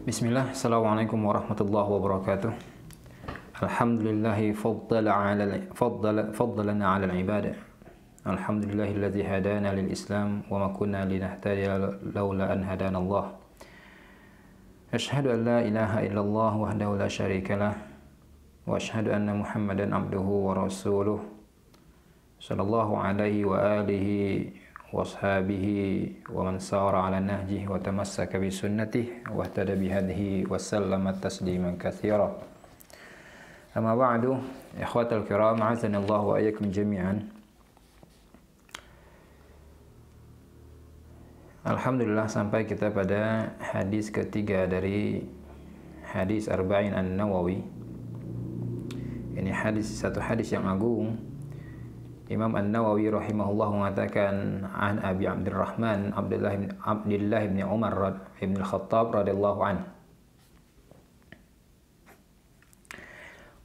Bismillah, Assalamualaikum warahmatullahi wabarakatuh. Alhamdulillahi faddalana ala al-ibadah. Alhamdulillahilladzi hadana lil Islam wa ma kunna linahtadiya laula an hadana Allah. Asyhadu an la ilaha illallah wahdahu la syarika lah wa asyhadu anna Muhammadan abduhu wa rasuluh sallallahu alaihi wa alihi washabihi wa man sara ala nahjihi wa tamassaka bi sunnatihi wa ihtada bi hadihi wa sallama tasliman katsira. Amma ba'du, ikhwatal kiram, a'azzani Allah wa iyyakum jami'an. Alhamdulillah, sampai kita pada hadis ketiga dari hadis Arba'in An-Nawawi. Ini satu hadis yang agung. Imam An-Nawawi rahimahullah mengatakan an Abi Abdurrahman Abdullah bin Umar bin Al-Khattab radhiyallahu anhu.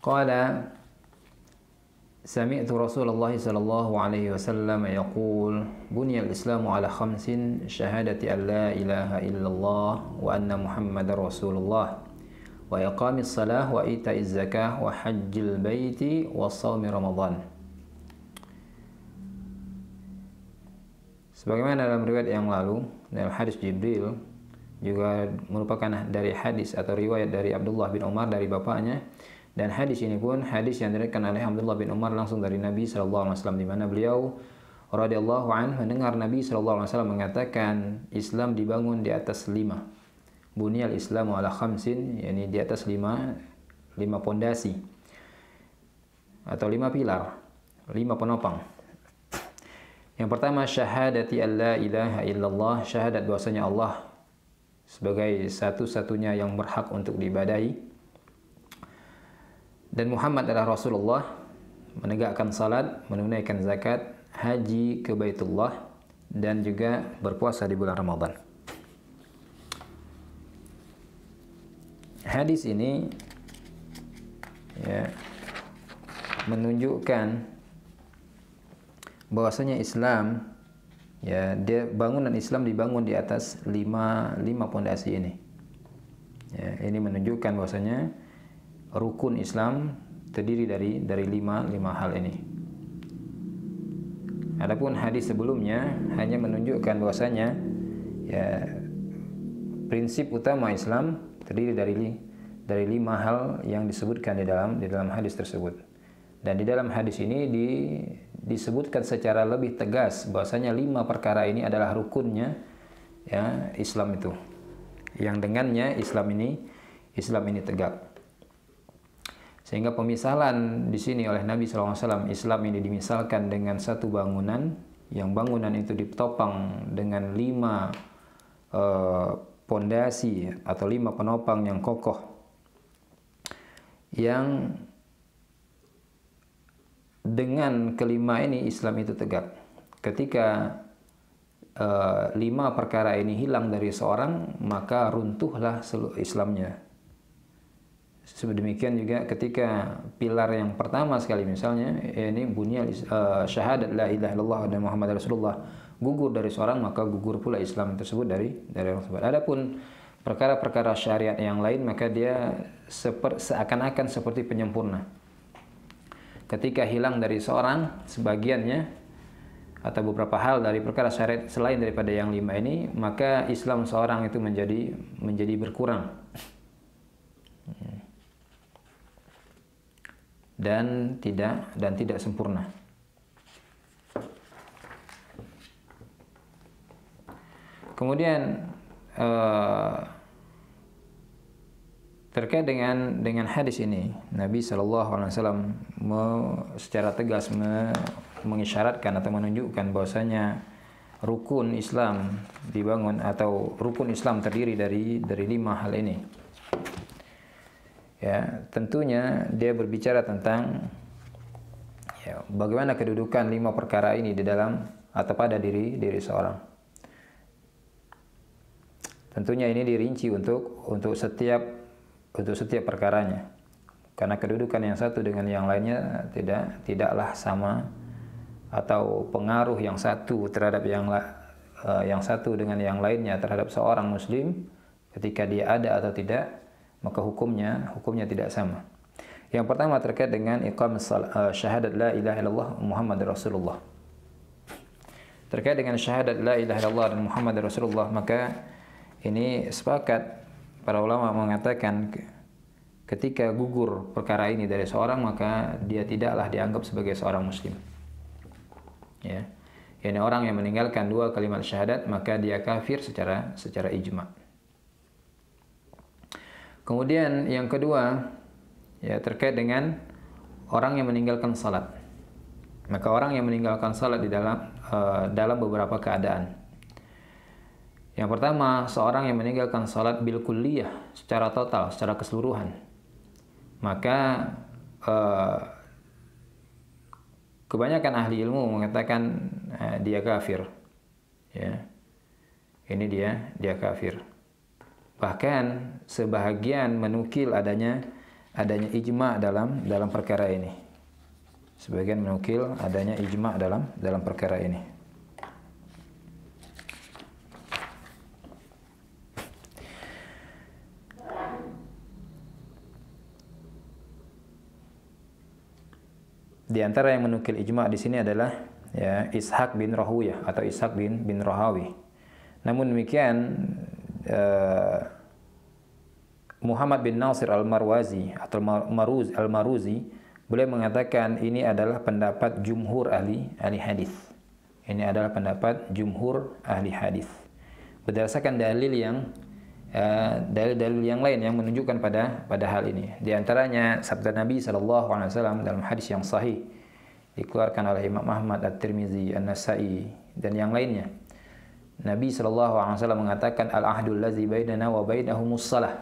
Qala sami'tu Rasulullah sallallahu alaihi wasallam yaqul bunya al-islamu ala khamsin syahadati an la ilaha illallah wa anna Muhammadar Rasulullah wa iqamis salah wa ita'iz zakah wa hajjil baiti wa shaumi Ramadan. Sebagaimana dalam riwayat yang lalu, dalam hadis Jibril juga merupakan dari hadis atau riwayat dari Abdullah bin Umar dari bapaknya, dan hadis ini pun hadis yang diriwayatkan oleh Abdullah bin Umar langsung dari Nabi sallallahu alaihi wasallam, di mana beliau radhiyallahu anhu mendengar Nabi sallallahu alaihi wasallam mengatakan Islam dibangun di atas 5. Bunyal Islamu ala khamsin, yakni di atas 5 pondasi atau 5 pilar, 5 penopang. Yang pertama, syahadati an la ilaha illallah, syahadat bahwasanya Allah sebagai satu-satunya yang berhak untuk diibadahi, dan Muhammad adalah Rasulullah, menegakkan salat, menunaikan zakat, haji ke Baitullah, dan juga berpuasa di bulan Ramadan. Hadis ini menunjukkan bahwasanya Islam, bangunan Islam dibangun di atas 5 pondasi ini. Ini menunjukkan bahwasanya rukun Islam terdiri dari 5 hal ini. Adapun hadis sebelumnya hanya menunjukkan bahwasanya prinsip utama Islam terdiri dari 5 hal yang disebutkan di dalam hadis tersebut. Dan di dalam hadis ini disebutkan secara lebih tegas bahwasanya 5 perkara ini adalah rukunnya Islam itu, yang dengannya Islam ini tegak. Sehingga pemisalan di sini oleh Nabi SAW, Islam ini dimisalkan dengan satu bangunan, yang bangunan itu ditopang dengan 5 pondasi atau 5 penopang yang kokoh, yang dengan kelima ini Islam itu tegak. Ketika 5 perkara ini hilang dari seorang, maka runtuhlah seluruh Islamnya. Sedemikian juga ketika pilar yang pertama sekali, misalnya ini bunyal syahadat la ilaha illallah dan Muhammad Rasulullah, gugur dari seorang, maka gugur pula Islam tersebut dari orang tersebut. Adapun perkara-perkara syariat yang lain, maka dia seakan-akan seperti penyempurna. Ketika hilang dari seorang sebagiannya atau beberapa hal dari perkara syariat selain daripada yang 5 ini, maka Islam seorang itu menjadi berkurang dan tidak sempurna. Kemudian terkait dengan hadis ini, Nabi SAW secara tegas mengisyaratkan atau menunjukkan bahwasanya rukun Islam dibangun atau rukun Islam terdiri dari 5 hal ini. Tentunya dia berbicara tentang bagaimana kedudukan 5 perkara ini di dalam atau pada diri seorang. Tentunya ini dirinci untuk setiap perkaranya, karena kedudukan yang satu dengan yang lainnya tidaklah sama, atau pengaruh yang satu terhadap yang satu dengan yang lainnya terhadap seorang muslim Ketika dia ada atau tidak, maka hukumnya tidak sama. Yang pertama terkait dengan syahadat la ilaha illallah Muhammad Rasulullah. Terkait dengan syahadat la ilaha illallah dan Muhammad Rasulullah, maka ini sepakat para ulama mengatakan ketika gugur perkara ini dari seorang, maka dia tidaklah dianggap sebagai seorang muslim. Ya. Yani orang yang meninggalkan dua kalimat syahadat, maka dia kafir secara ijma'. Kemudian yang kedua, ya, terkait dengan orang yang meninggalkan salat. Maka orang yang meninggalkan salat di dalam beberapa keadaan. Yang pertama, seorang yang meninggalkan salat bil kulliyah, secara total, secara keseluruhan. Maka kebanyakan ahli ilmu mengatakan dia kafir. Ya. Ini dia kafir. Bahkan sebahagian menukil adanya ijma' dalam perkara ini. Sebagian menukil adanya ijma' dalam perkara ini. Di antara yang menukil ijma' di sini adalah ya Ishaq bin Rahuyah atau Ishaq bin Rahawi. Namun demikian Muhammad bin Nasir al-Marwazi atau al-Maruzi beliau mengatakan ini adalah pendapat jumhur ahli hadis. Ini adalah pendapat jumhur ahli hadis. Berdasarkan dalil-dalil yang lain yang menunjukkan pada hal ini. Di antaranya sabda Nabi SAW dalam hadis yang sahih dikeluarkan oleh Imam Ahmad, At-Tirmizi, An-Nasa'i dan yang lainnya. Nabi SAW mengatakan al-ahdul ladzi bainana wa bainahumus salah.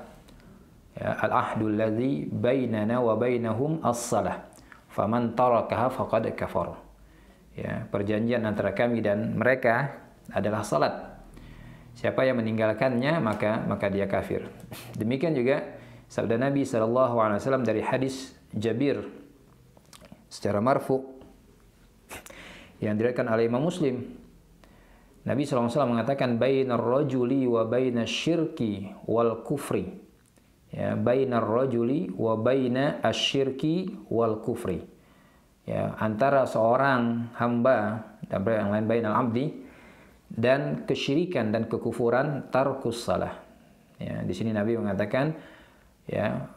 Ya, al-ahdul ladzi bainana wa bainahum as-salah. Faman tarakaha faqad kafar. Ya, perjanjian antara kami dan mereka adalah salat. Siapa yang meninggalkannya maka dia kafir. Demikian juga sabda Nabi SAW dari hadis Jabir secara marfu yang diriwayatkan oleh Imam Muslim. Nabi SAW mengatakan bainar rajuli wa bainas syirki wal kufri. Ya, bainar rajuli wa baina asyirki wal kufri. Ya, antara seorang hamba dan yang lain bainal abdi dan kesyirikan dan kekufuran tarkus salah. Ya, di sini Nabi mengatakan ya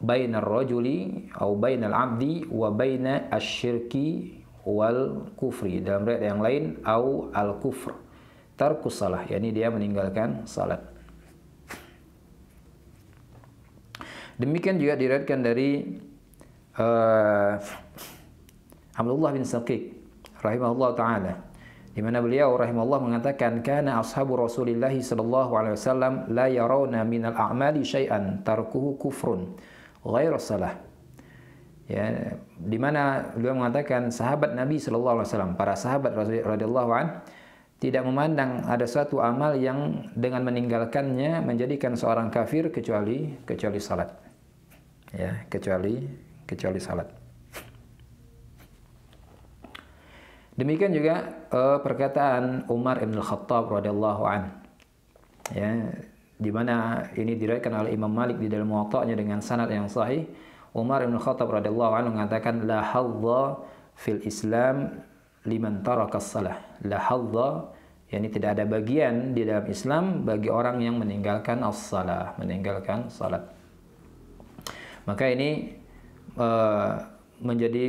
bainar rajuli atau bainal abdi wa baina asyirki wal kufri. Dalam riwayat yang lain au al kufr. Tarkus salah, yakni dia meninggalkan salat. Demikian juga diriwayatkan dari Abdullah bin Shaqiq rahimahullah taala, di mana beliau rahimahullah mengatakan kana ashabu Rasulillah sallallahu alaihi wasallam la yarawna minal a'mali syai'an tarkuhu kufrun ghairu salah. Ya, di mana beliau mengatakan sahabat Nabi sallallahu alaihi wasallam, para sahabat radhiyallahu an tidak memandang ada suatu amal yang dengan meninggalkannya menjadikan seorang kafir kecuali salat. Ya, kecuali salat. Demikian juga perkataan Umar bin Khattab radhiyallahu an. Ya, di mana ini diriwayatkan oleh Imam Malik di dalam Muwatta'nya dengan sanad yang sahih. Umar bin Khattab radhiyallahu anhu mengatakan la hadza fil Islam liman taraka shalah. La hadza, yakni tidak ada bagian di dalam Islam bagi orang yang meninggalkan as-shalah, meninggalkan salat. Maka ini menjadi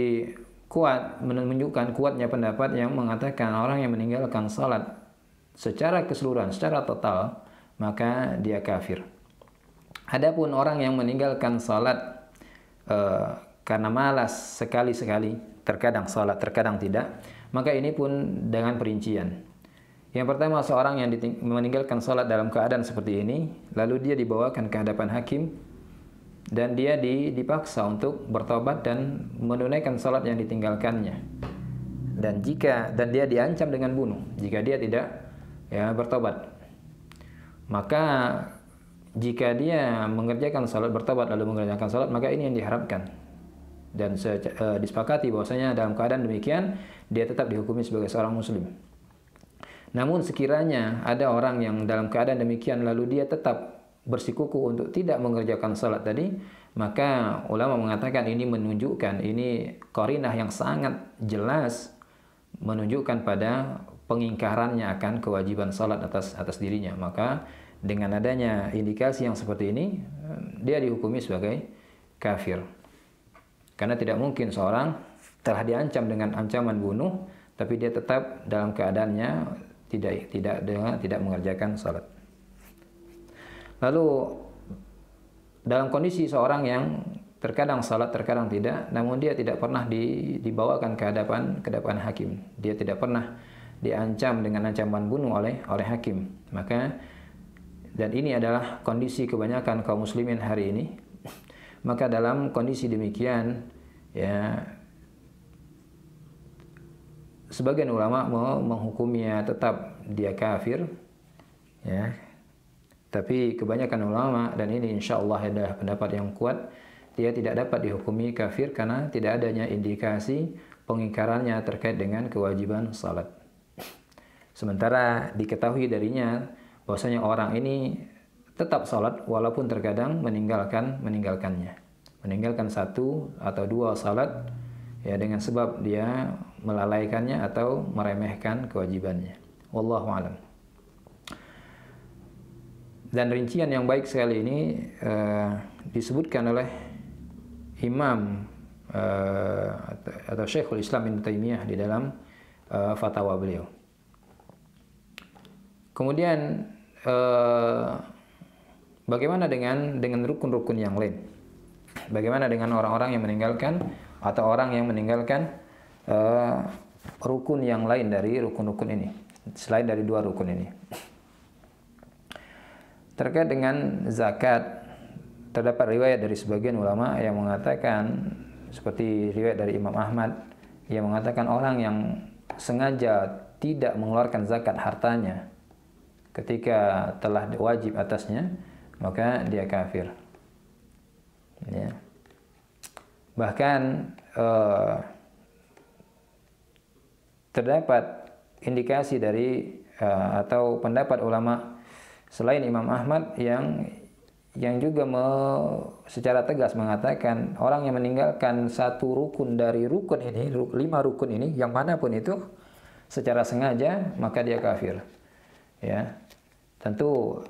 kuat, menunjukkan kuatnya pendapat yang mengatakan orang yang meninggalkan salat secara keseluruhan, secara total, maka dia kafir. Adapun orang yang meninggalkan salat karena malas sekali-sekali, terkadang salat, terkadang tidak, maka ini pun dengan perincian. Yang pertama, seorang yang meninggalkan salat dalam keadaan seperti ini, lalu dia dibawakan ke hadapan hakim dan dia dipaksa untuk bertobat dan menunaikan salat yang ditinggalkannya. Dan dia diancam dengan bunuh jika dia tidak bertobat. Maka jika dia mengerjakan salat, bertobat lalu mengerjakan salat, maka ini yang diharapkan. Dan disepakati bahwasanya dalam keadaan demikian dia tetap dihukumi sebagai seorang muslim. Namun sekiranya ada orang yang dalam keadaan demikian lalu dia tetap bersikukuh untuk tidak mengerjakan salat tadi, maka ulama mengatakan ini menunjukkan, ini qarinah yang sangat jelas menunjukkan pada pengingkarannya akan kewajiban salat atas dirinya. Maka dengan adanya indikasi yang seperti ini, dia dihukumi sebagai kafir. Karena tidak mungkin seorang telah diancam dengan ancaman bunuh, tapi dia tetap dalam keadaannya tidak mengerjakan salat. Lalu dalam kondisi seorang yang terkadang salat, terkadang tidak, namun dia tidak pernah dibawakan ke hadapan hakim. Dia tidak pernah diancam dengan ancaman bunuh oleh hakim. Dan ini adalah kondisi kebanyakan kaum muslimin hari ini. Maka dalam kondisi demikian, ya, sebagian ulama menghukumnya tetap dia kafir, ya. Tapi kebanyakan ulama, dan ini insya Allah adalah pendapat yang kuat, dia tidak dapat dihukumi kafir karena tidak adanya indikasi pengingkarannya terkait dengan kewajiban salat. Sementara diketahui darinya bahwasanya orang ini tetap salat walaupun terkadang meninggalkannya. Meninggalkan satu atau dua salat, ya, dengan sebab dia melalaikannya atau meremehkan kewajibannya. Wallahu a'lam. Dan rincian yang baik sekali ini disebutkan oleh Imam atau Syekhul Islam Ibnu Taimiyah di dalam fatwa beliau. Kemudian bagaimana dengan rukun-rukun yang lain? Bagaimana dengan orang-orang yang meninggalkan atau orang yang meninggalkan rukun yang lain dari rukun-rukun ini, selain dari dua rukun ini? Terkait dengan zakat, terdapat riwayat dari sebagian ulama yang mengatakan, seperti riwayat dari Imam Ahmad yang mengatakan orang yang sengaja tidak mengeluarkan zakat hartanya ketika telah wajib atasnya, maka dia kafir. Ya. Bahkan terdapat indikasi dari atau pendapat ulama selain Imam Ahmad yang juga secara tegas mengatakan orang yang meninggalkan satu rukun dari rukun ini, 5 rukun ini, yang manapun itu, secara sengaja, maka dia kafir. Ya, tentu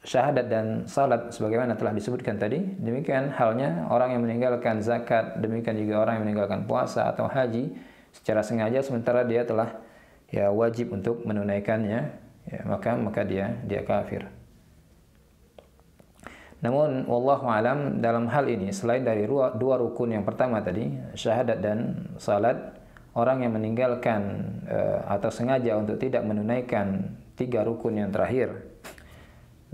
syahadat dan salat sebagaimana telah disebutkan tadi, demikian halnya orang yang meninggalkan zakat, demikian juga orang yang meninggalkan puasa atau haji secara sengaja sementara dia telah wajib untuk menunaikannya, ya, maka dia kafir. Namun wallahu alam, dalam hal ini selain dari dua rukun yang pertama tadi, syahadat dan salat, orang yang meninggalkan atau sengaja untuk tidak menunaikan 3 rukun yang terakhir,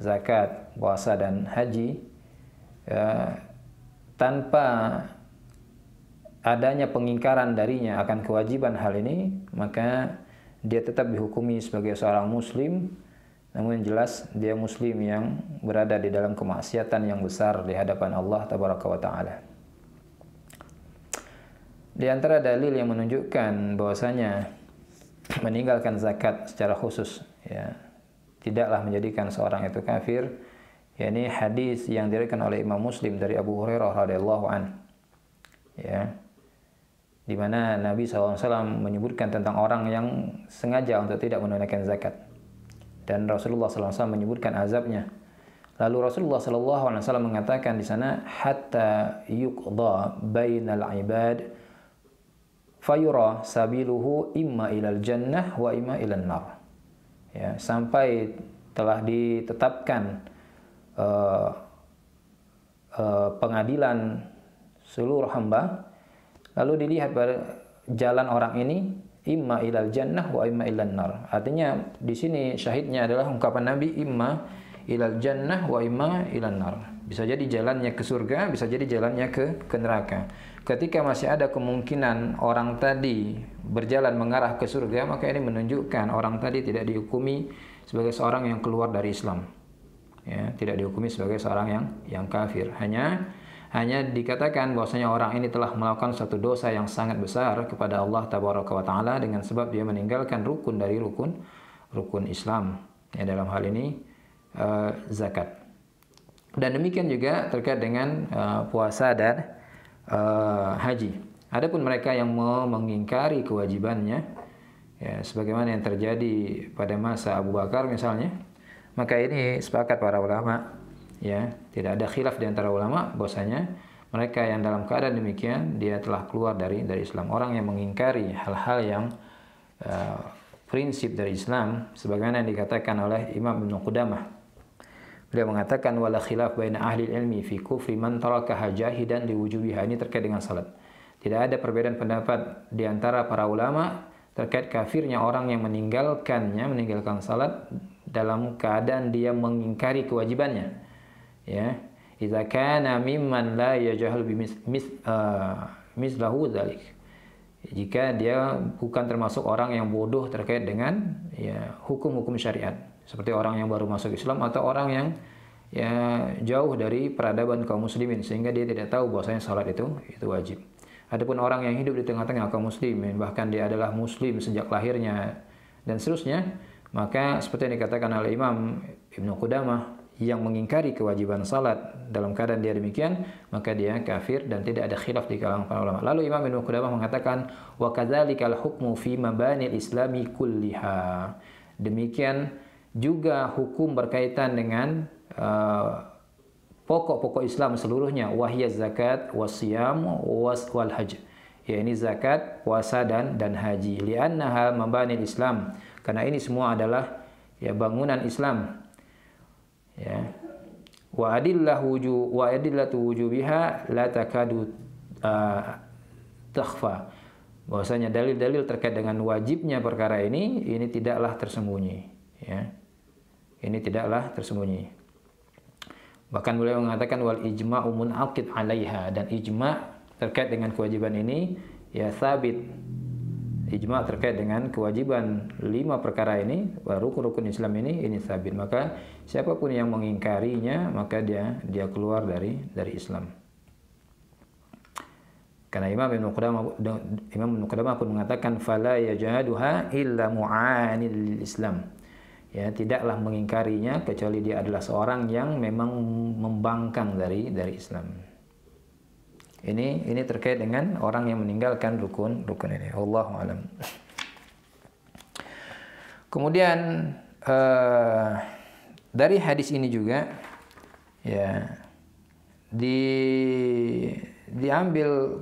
zakat, puasa dan haji, tanpa adanya pengingkaran darinya akan kewajiban hal ini, maka dia tetap dihukumi sebagai seorang muslim, namun jelas dia muslim yang berada di dalam kemaksiatan yang besar di hadapan Allah Tabaraka wa Ta'ala. Di antara dalil yang menunjukkan bahwasanya meninggalkan zakat secara khusus, ya, tidaklah menjadikan seorang itu kafir, yakni hadis yang diriwayatkan oleh Imam Muslim dari Abu Hurairah radhiyallahu an, ya, di mana Nabi SAW menyebutkan tentang orang yang sengaja untuk tidak menunaikan zakat, dan Rasulullah SAW menyebutkan azabnya. Lalu Rasulullah SAW mengatakan di sana, hatta yuqda bainal ibad fayura sabiluhu imma ilal jannah wa imma ilan nar. Ya, sampai telah ditetapkan pengadilan seluruh hamba, lalu dilihat pada jalan orang ini imma ilal jannah wa imma ilan nar. Artinya di sini syahidnya adalah ungkapan Nabi imma ilal jannah wa imma ilan nar. Bisa jadi jalannya ke surga, bisa jadi jalannya ke neraka. Ketika masih ada kemungkinan orang tadi berjalan mengarah ke surga, maka ini menunjukkan orang tadi tidak dihukumi sebagai seorang yang keluar dari Islam. Ya, tidak dihukumi sebagai seorang yang kafir. Hanya dikatakan bahwasanya orang ini telah melakukan satu dosa yang sangat besar kepada Allah Tabaraka wa Ta'ala dengan sebab dia meninggalkan rukun dari rukun Islam. Ya, dalam hal ini zakat. Dan demikian juga terkait dengan puasa dan haji. Adapun mereka yang mau mengingkari kewajibannya, ya, sebagaimana yang terjadi pada masa Abu Bakar misalnya, maka ini sepakat para ulama, ya, tidak ada khilaf di antara ulama bahwasanya mereka yang dalam keadaan demikian dia telah keluar dari Islam. Orang yang mengingkari hal-hal yang prinsip dari Islam, sebagaimana yang dikatakan oleh Imam Ibnu Qudamah. Beliau mengatakan wala khilaf baina ahli ilmi fi kufri man tarakaha jahidan liwujubiha. Ini terkait dengan salat. Tidak ada perbedaan pendapat di antara para ulama terkait kafirnya orang yang meninggalkan salat dalam keadaan dia mengingkari kewajibannya. Ya, idza kana mimman la yajhal mislahu dzalik. Jika dia bukan termasuk orang yang bodoh terkait dengan ya hukum-hukum syariat, seperti orang yang baru masuk Islam atau orang yang ya jauh dari peradaban kaum muslimin sehingga dia tidak tahu bahwasanya salat itu wajib. Adapun orang yang hidup di tengah-tengah kaum muslimin, bahkan dia adalah muslim sejak lahirnya dan seterusnya, maka seperti yang dikatakan oleh Imam Ibnu Qudamah, yang mengingkari kewajiban salat dalam keadaan dia demikian, maka dia kafir dan tidak ada khilaf di kalangan para ulama. Lalu Imam Ibnu Qudamah mengatakan wa kadzalikal hukmu fi mabanil islami kulliha. Demikian juga hukum berkaitan dengan pokok-pokok Islam seluruhnya, wahiyya zakat, wasiyam, wal hajj. Ya, ini zakat, puasa dan haji. Li'annaha mabanil Islam. Karena ini semua adalah ya bangunan Islam. Ya. Wa adillatu wujubiha la takadu takhfa. Bahwasanya dalil-dalil terkait dengan wajibnya perkara ini tidaklah tersembunyi, ya. Ini tidaklah tersembunyi. Bahkan beliau mengatakan wal ijma'u munaqid 'alaiha, dan ijma' terkait dengan kewajiban ini ya sabit. Ijma' terkait dengan kewajiban 5 perkara ini, rukun-rukun Islam ini sabit. Maka siapapun yang mengingkarinya maka dia keluar dari Islam. Karena Imam Ibnu Qudamah pun mengatakan fala yajaduha illa mu'anil Islam. Ya, tidaklah mengingkarinya kecuali dia adalah seorang yang memang membangkang dari Islam. Ini terkait dengan orang yang meninggalkan rukun ini. Wallahu a'lam. Kemudian dari hadis ini juga ya diambil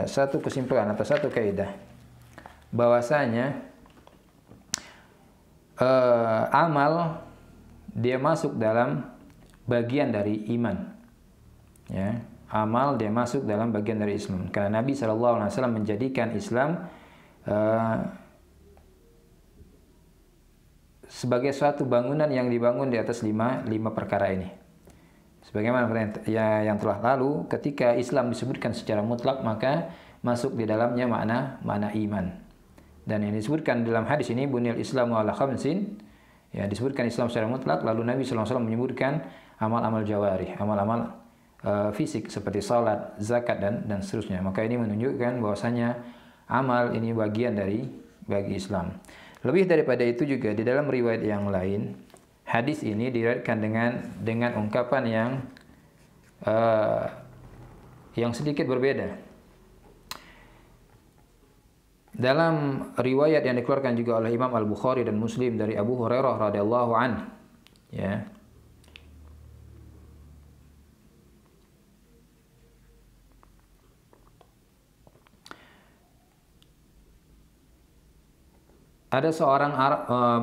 satu kesimpulan atau satu kaidah bahwasanya amal dia masuk dalam bagian dari iman. Ya, amal dia masuk dalam bagian dari Islam. Karena Nabi SAW menjadikan Islam sebagai suatu bangunan yang dibangun di atas lima perkara ini. Sebagaimana yang telah lalu, ketika Islam disebutkan secara mutlak maka masuk di dalamnya makna iman. Dan yang disebutkan dalam hadis ini bunil Islamu ala khamsin, ya disebutkan Islam secara mutlak, lalu Nabi SAW menyebutkan amal-amal jawarih, amal-amal fisik seperti salat, zakat dan seterusnya. Maka ini menunjukkan bahwasanya amal ini bagian bagi Islam. Lebih daripada itu juga di dalam riwayat yang lain, hadis ini diriwayatkan dengan ungkapan yang sedikit berbeda. Dalam riwayat yang dikeluarkan juga oleh Imam Al-Bukhari dan Muslim dari Abu Hurairah radhiyallahu anhu, ya. Ada seorang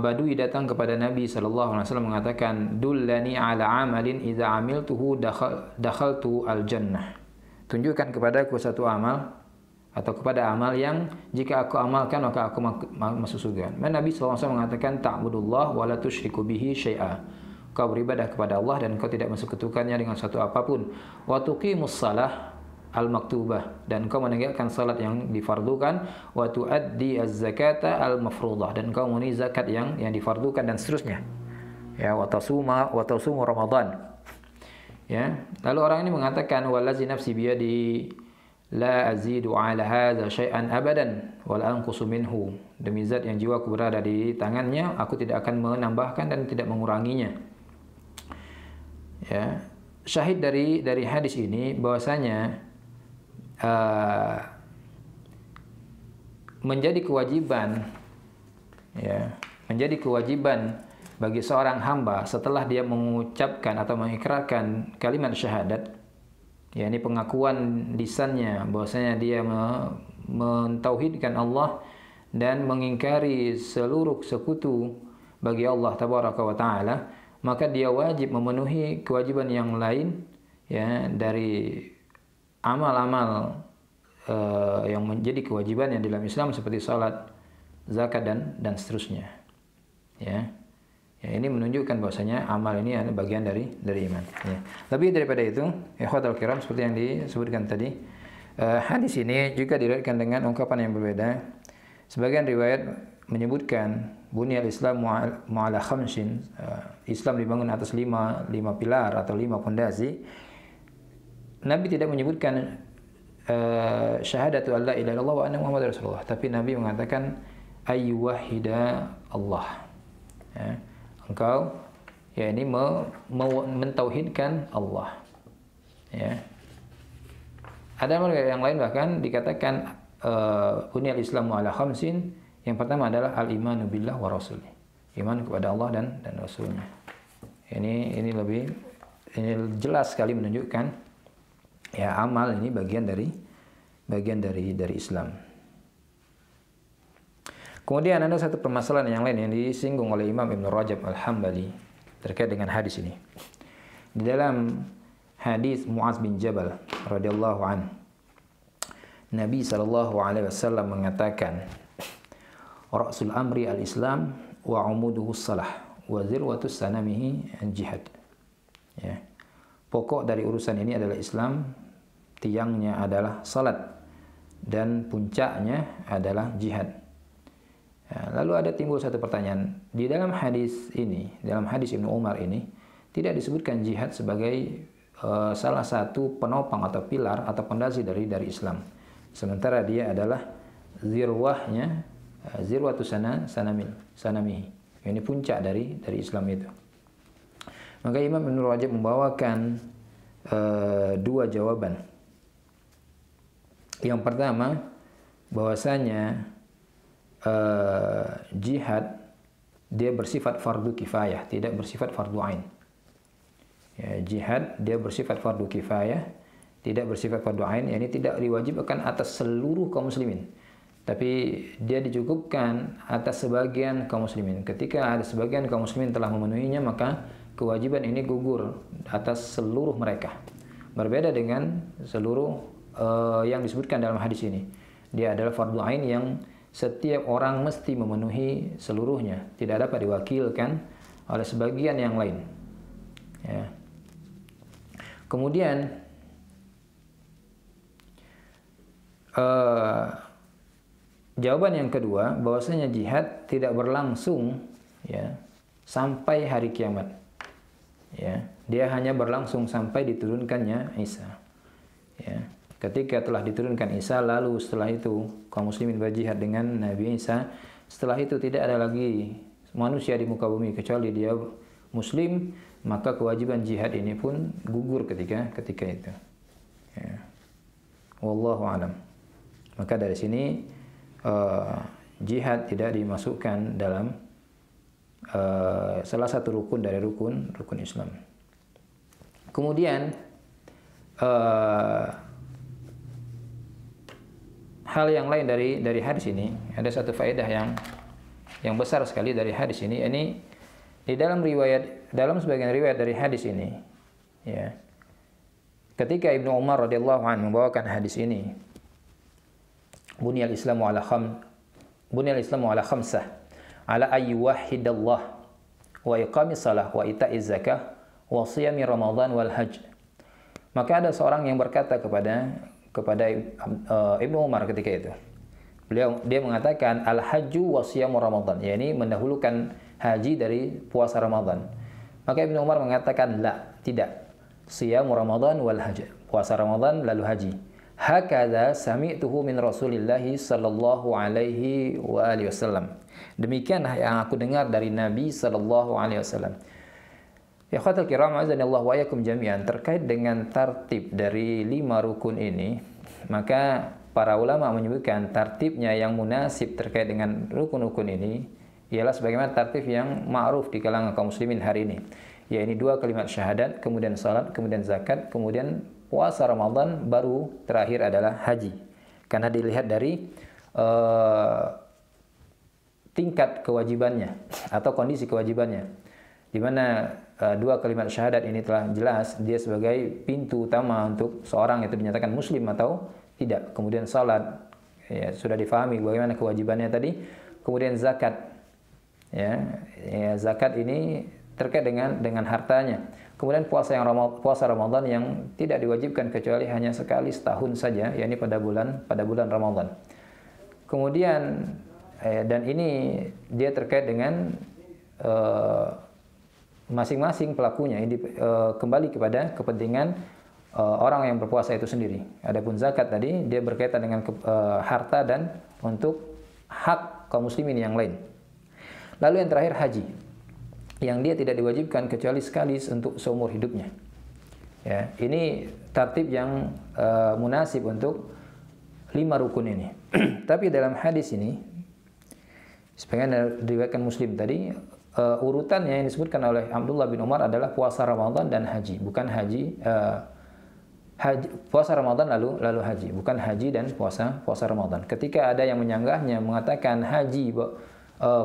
Badui datang kepada Nabi SAW mengatakan, "Dullani ala amalin idza amiltuhu dakhaltu al-jannah." Tunjukkan kepadaku satu amal atau kepada amal yang jika aku amalkan maka aku masuk surga. Nabi SAW mengatakan ta'budullah wa la tusyriku bihi syai'a. Kau beribadah kepada Allah dan kau tidak mensekutukannya dengan satu apapun. Wa tuqimus shalah al-maktubah, dan kau menegakkan salat yang difardukan. Wa tuaddi az-zakata al-mafruḍah, dan kau menunaikan zakat yang difardukan dan seterusnya. Ya, wa tasumu Ramadan. Ya, lalu orang ini mengatakan wallazi nafsi biyadi la azidu ala hadza syai'an abadan wal anqusu minhu. Demi zat yang jiwaku berada di tangannya, aku tidak akan menambahkan dan tidak menguranginya. Ya. Syahid dari hadis ini bahwasanya menjadi kewajiban bagi seorang hamba setelah dia mengucapkan atau mengikrarkan kalimat syahadat, ya, ini pengakuan lisannya bahwasanya dia mentauhidkan Allah dan mengingkari seluruh sekutu bagi Allah tabaraka wa taala, maka dia wajib memenuhi kewajiban yang lain, ya, dari amal-amal yang menjadi kewajiban yang dalam Islam seperti salat, zakat dan seterusnya. Ya. Ya, ini menunjukkan bahwasanya amal ini adalah bagian dari iman. Ya. Lebih daripada itu, ikhwatul kiram, seperti yang disebutkan tadi, hadis ini juga diriwayatkan dengan ungkapan yang berbeda. Sebagian riwayat menyebutkan bunyal Islam mu'ala khamsin, Islam dibangun atas lima pilar atau 5 pondasi. Nabi tidak menyebutkan syahadatu alla ilaha illallah wa anna muhammadar rasulullah, tapi Nabi mengatakan ayyuhida Allah. Ya. Engkau, ya, ini mentauhidkan Allah. Ya. Ada yang lain bahkan dikatakan bunyal Islamu ala khamsin. Yang pertama adalah al-imanu billah wa rasulih, iman kepada Allah dan Rasulnya. Ini jelas sekali menunjukkan, ya, amal ini bagian dari Islam. Kemudian ada satu permasalahan yang lain yang disinggung oleh Imam Ibn Rajab Al-Hambali terkait dengan hadis ini. Di dalam hadis Mu'adz bin Jabal radhiyallahu an, Nabi sallallahu alaihi wasallam mengatakan, Ra'sul amri al-Islam wa umuduhu salah wa zirwatus sanamihi al-jihad. Ya. Pokok dari urusan ini adalah Islam, tiangnya adalah salat, dan puncaknya adalah jihad. Ya, lalu ada timbul satu pertanyaan. Di dalam hadis ini, dalam hadis Ibnu Umar ini, tidak disebutkan jihad sebagai salah satu penopang atau pilar atau pondasi dari Islam. Sementara dia adalah zirwahnya, zirwatu sanamihi. Ini puncak dari Islam itu. Maka Imam Ibn Rajab membawakan dua jawaban. Yang pertama, bahwasanya jihad dia bersifat fardu kifayah, tidak bersifat fardu ain. Ya, jihad dia bersifat fardu kifayah, tidak bersifat fardu ain, yakni tidak diwajibkan atas seluruh kaum muslimin, tapi dia dicukupkan atas sebagian kaum muslimin. Ketika ada sebagian kaum muslimin telah memenuhinya, maka kewajiban ini gugur atas seluruh mereka. Berbeda dengan seluruh yang disebutkan dalam hadis ini. Dia adalah fardu ain yang setiap orang mesti memenuhi seluruhnya, tidak dapat diwakilkan oleh sebagian yang lain. Ya. Kemudian jawaban yang kedua, bahwasanya jihad tidak berlangsung, ya, sampai hari kiamat. Ya, dia hanya berlangsung sampai diturunkannya Isa. Ya. Ketika telah diturunkan Isa, lalu setelah itu kaum muslimin berjihad dengan Nabi Isa. Setelah itu tidak ada lagi manusia di muka bumi kecuali dia muslim, maka kewajiban jihad ini pun gugur ketika itu. Ya. Wallahu alam. Maka dari sini jihad tidak dimasukkan dalam salah satu rukun dari rukun Islam. Kemudian hal yang lain dari hadis ini, ada satu faedah yang besar sekali dari hadis ini. Ini di dalam sebagian riwayat dari hadis ini, ya, ketika Ibnu Umar radhiyallahu anhu membawakan hadis ini, bunyal Islamu ala khamsah, ala ayyuwahidallah wa iqamis salah wa ita'iz zakah wa siyami ramadan wal hajj. Maka ada seorang yang berkata kepada Ibnu Umar ketika itu. Dia mengatakan al-hajju wa siyamu ramadan, yakni mendahulukan haji dari puasa Ramadan. Maka Ibnu Umar mengatakan la, tidak. Siyamu ramadan wal hajj, puasa Ramadan lalu haji. Hakadha sami'tuhu min Rasulillah sallallahu alaihi wa alihi wasallam. Demikianlah yang aku dengar dari Nabi sallallahu alaihi wasallam. Ya khawatir kiram azanillahu wa iyyakum jami'an, terkait dengan tartib dari 5 rukun ini, maka para ulama menyebutkan tartibnya yang munasib terkait dengan rukun-rukun ini ialah sebagaimana tartib yang ma'ruf di kalangan kaum muslimin hari ini, yaitu 2 kalimat syahadat, kemudian salat, kemudian zakat, kemudian puasa Ramadan, baru terakhir adalah haji. Karena dilihat dari tingkat kewajibannya atau kondisi kewajibannya, di mana 2 kalimat syahadat ini telah jelas dia sebagai pintu utama untuk seorang itu dinyatakan muslim atau tidak. Kemudian salat, ya, sudah difahami bagaimana kewajibannya tadi. Kemudian zakat, ya zakat ini terkait dengan hartanya. Kemudian puasa Ramadan yang tidak diwajibkan kecuali hanya sekali setahun saja, yakni pada bulan Ramadan. Kemudian dan ini dia terkait dengan masing-masing pelakunya. Ini kembali kepada kepentingan orang yang berpuasa itu sendiri. Adapun zakat tadi dia berkaitan dengan harta dan untuk hak kaum muslimin yang lain. Lalu yang terakhir haji, yang dia tidak diwajibkan kecuali sekali untuk seumur hidupnya. Ya, ini tartib yang munasib untuk 5 rukun ini. Tapi dalam hadis ini, sebagaimana diriwayatkan Muslim tadi, urutannya yang disebutkan oleh Abdullah bin Umar adalah puasa Ramadan dan haji, bukan haji, puasa Ramadan lalu haji, bukan haji dan puasa Ramadan. Ketika ada yang menyanggahnya mengatakan haji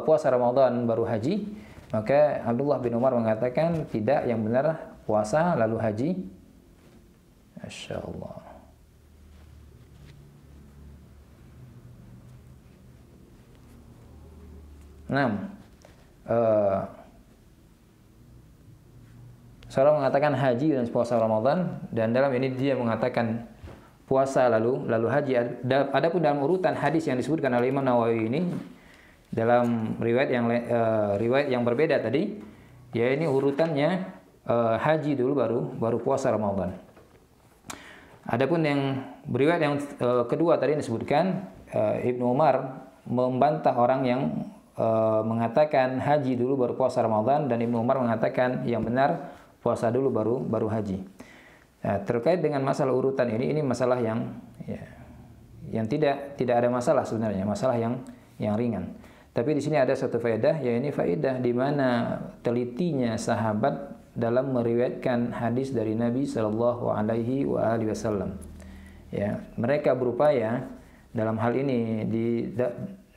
puasa Ramadan baru haji, maka Abdullah bin Umar mengatakan tidak, yang benar puasa lalu haji. Masya Allah. Seorang mengatakan haji dan puasa Ramadan, dan dalam ini dia mengatakan puasa lalu haji. Adapun dalam urutan hadis yang disebutkan oleh Imam Nawawi ini dalam riwayat yang berbeda tadi, ya ini urutannya haji dulu baru puasa Ramadan. Adapun yang riwayat yang kedua tadi disebutkan Ibnu Umar membantah orang yang mengatakan haji dulu baru puasa Ramadan, dan Ibnu Umar mengatakan yang benar puasa dulu baru haji. Nah, terkait dengan masalah urutan ini masalah yang tidak ada masalah sebenarnya, masalah yang ringan. Tapi di sini ada satu faedah, yaitu faedah di mana telitinya sahabat dalam meriwayatkan hadis dari Nabi Shallallahu Alaihi Wasallam. Ya, mereka berupaya dalam hal ini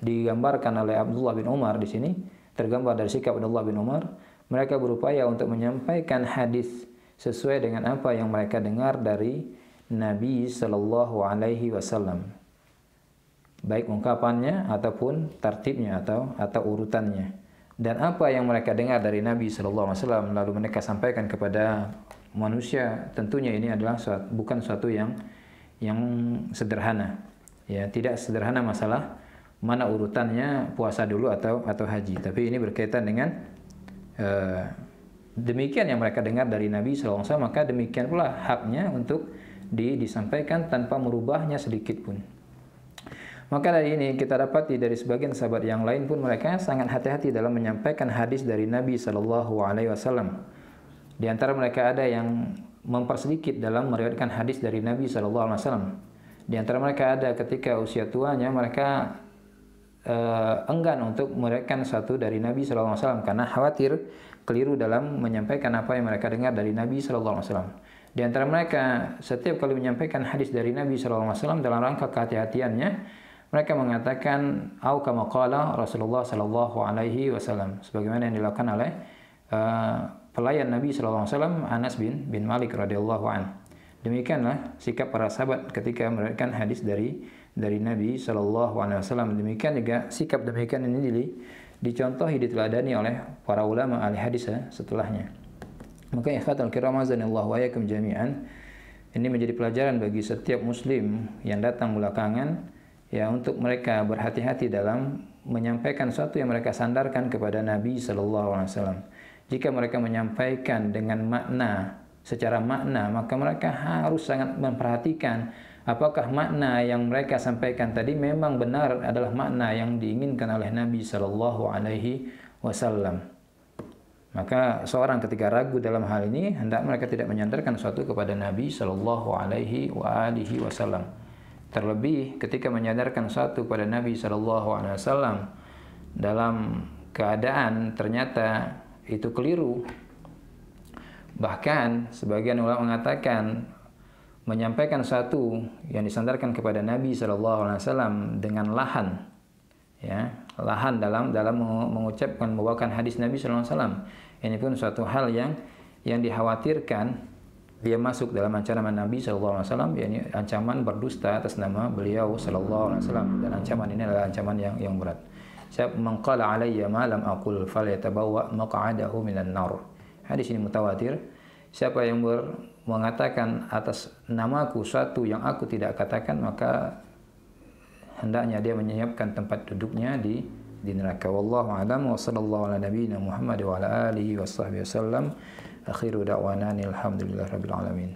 digambarkan oleh Abdullah bin Umar di sini, tergambar dari sikap Abdullah bin Umar. Mereka berupaya untuk menyampaikan hadis sesuai dengan apa yang mereka dengar dari Nabi Shallallahu Alaihi Wasallam, baik ungkapannya ataupun tartibnya atau urutannya. Dan apa yang mereka dengar dari Nabi Shallallahu Alaihi Wasallam lalu mereka sampaikan kepada manusia, tentunya ini adalah bukan suatu yang sederhana. Ya, tidak sederhana masalah mana urutannya puasa dulu atau haji, tapi ini berkaitan dengan demikian yang mereka dengar dari Nabi SAW, maka demikian pula haknya untuk disampaikan tanpa merubahnya sedikit pun. Maka dari ini kita dapati dari sebagian sahabat yang lain pun mereka sangat hati-hati dalam menyampaikan hadis dari Nabi SAW. Di antara mereka ada yang mempersedikit dalam meriwayatkan hadis dari Nabi SAW. Di antara mereka ada ketika usia tuanya mereka enggan untuk meriwayatkan satu dari Nabi SAW karena khawatir keliru dalam menyampaikan apa yang mereka dengar dari Nabi SAW. Di antara mereka setiap kali menyampaikan hadis dari Nabi SAW dalam rangka kehati-hatiannya, mereka mengatakan au kama qala Rasulullah sallallahu alaihi wasallam, sebagaimana yang dilakukan oleh pelayan Nabi sallallahu alaihi wasallam Anas bin Malik radhiyallahu anhu. Demikianlah sikap para sahabat ketika meriwayatkan hadis dari Nabi sallallahu alaihi wasallam. Demikian juga sikap demikian ini dicontohi, diteladani oleh para ulama ahli hadis setelahnya. Maka ikhwatal kiram azanillahu wa iyyakum jami'an, ini menjadi pelajaran bagi setiap muslim yang datang belakangan, ya, untuk mereka berhati-hati dalam menyampaikan sesuatu yang mereka sandarkan kepada Nabi sallallahu alaihi wasallam. Jika mereka menyampaikan dengan makna, secara makna, maka mereka harus sangat memperhatikan apakah makna yang mereka sampaikan tadi memang benar adalah makna yang diinginkan oleh Nabi Shallallahu Alaihi Wasallam. Maka seorang ketika ragu dalam hal ini, hendak mereka tidak menyandarkan sesuatu kepada Nabi Shallallahu Alaihi Wasallam. Terlebih ketika menyandarkan sesuatu kepada Nabi Shallallahu Alaihi Wasallam dalam keadaan ternyata itu keliru. Bahkan sebagian ulama mengatakan menyampaikan satu yang disandarkan kepada Nabi Shallallahu Alaihi Wasallam dengan lahan, ya, lahan dalam mengucapkan membawakan hadis Nabi Shallallahu Alaihi Wasallam. Ini pun suatu hal yang dikhawatirkan dia masuk dalam ancaman Nabi Shallallahu Alaihi Wasallam, yakni ancaman berdusta atas nama beliau Shallallahu Alaihi Wasallam, dan ancaman ini adalah ancaman yang berat. Siapa mengqala alayya ma lam aqul falyatabawwa maq'adahu minan nar. Hadis ini mutawatir. Siapa yang mengatakan atas namaku suatu yang aku tidak katakan, maka hendaknya dia menyiapkan tempat duduknya di neraka. Wallahu a'lam wa sallallahu ala nabiyyina Muhammad wa ala alihi washabbihi wasallam. Akhiru da'wana alhamdulillahirabbil alamin.